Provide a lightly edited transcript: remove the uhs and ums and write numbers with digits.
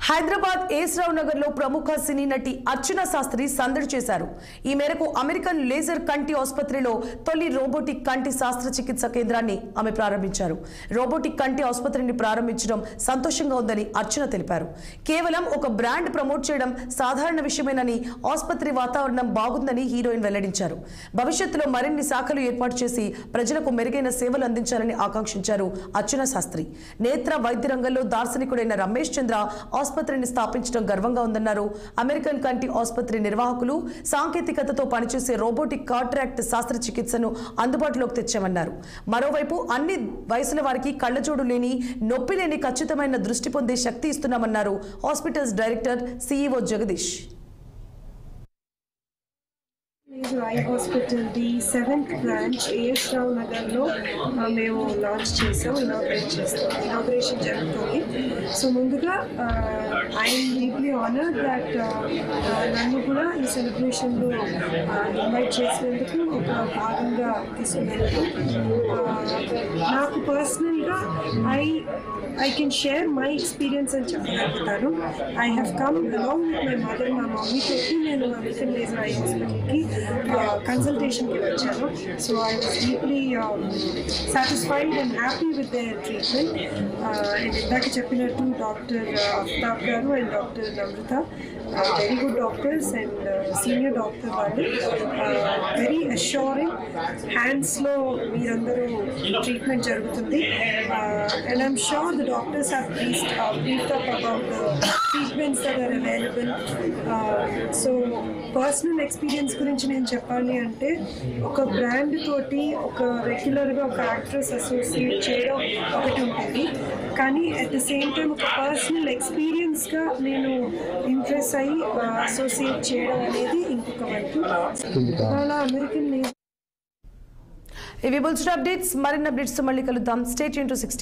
హైదరాబాద్ ఏస్రావ్ నగర్ లో ప్రముఖ సినీ నటి అర్చనా శాస్త్రి సందడి చేశారు. ఈ మేరకు అమెరికన్ లేజర్ కంటి ఆసుపత్రిలో తొలి రోబోటిక్ కంటి శస్త్రచికిత్స కేంద్రాన్ని ఆమె ప్రారంభించారు. రోబోటిక్ కంటి ఆసుపత్రిని ప్రారంభించడం సంతోషంగా ఉందని అర్చన తెలిపారు. కేవలం ఒక బ్రాండ్ ప్రమోట్ చేయడం సాధారణ విషయమేనని, ఆసుపత్రి వాతావరణం బాగుందని హీరోయిన్ వెల్లడించారు. భవిష్యత్తులో మరిన్ని శాఖలు ఏర్పాటు చేసి ప్రజలకు మెరుగైన సేవలు అందించాలని ఆకాంక్షించారు అర్చనా శాస్త్రి. నేత్ర వైద్య రంగంలో దార్శనికుడైన రమేష్ చంద్ర ఆసుపత్రిని స్థాపించడం గర్వంగా ఉందన్నారు. అమెరికన్ కంటి ఆసుపత్రి నిర్వాహకులు సాంకేతికతతో పనిచేసే రోబోటిక్ కాట్రాక్ట్ శస్త్రచికిత్సను అందుబాటులోకి తెచ్చామన్నారు. మరోవైపు అన్ని వయసుల వారికి కళ్లజోడు లేని, నొప్పి లేని ఖచ్చితమైన దృష్టి పొందే శక్తి ఇస్తున్నామన్నారు hospitals director CEO Jagadish. Eye hospital the 7th branch ఏస్రావ్ నగర్లో మేము లాంచ్ చేసాం, ఇనాగ్రేషన్ జరుగుతుంది. సో ముందుగా ఐఎమ్ డీప్లీ ఆనర్డ్ దట్ నన్ను కూడా ఈ సెలబ్రేషన్లో ఇన్వైట్ చేసినందుకు, ఒక భాగంగా తీసుకునేందుకు. నాకు పర్సనల్గా I can share my experience అని చెప్పగలుగుతాను. I have come along with my mother. మా మమ్మీ తోటి నేను అమెరికన్ లేజర్ ఐ హాస్పిటల్కి కన్సల్టేషన్కి వచ్చాను. So I was deeply satisfied and happy with their treatment. ఇందాక చెప్పినట్టు డాక్టర్ అఫ్తాబ్ గారు and doctor Namrata very good doctors and senior doctor వాళ్ళు very assuring. హ్యాండ్స్లో మీరందరూ ట్రీట్మెంట్ జరుగుతుంది. And I'm sure the doctors have briefed up about the treatments that are available. So personal experience గురించి నేను చెప్పాలి అంటే, ఒక బ్రాండ్ తోటి ఒక రెగ్యులర్గా ఒక యాక్ట్రెస్ అసోసియేట్ చేయడం ఒకటి ఉంటుంది, కానీ అట్ ద సేమ్ టైం ఒక పర్సనల్ ఎక్స్పీరియన్స్గా నేను ఇంప్రెస్ అయ్యి అసోసియేట్ చేయడం అనేది ఇంకొక వంతు. అలా అమెరికన్ ఇవి బుల్స్టర్ అప్డేట్స్. మరిన్ని అప్డేట్స్ మళ్ళీ కలుద్దాం. Stay tune to 6 TV.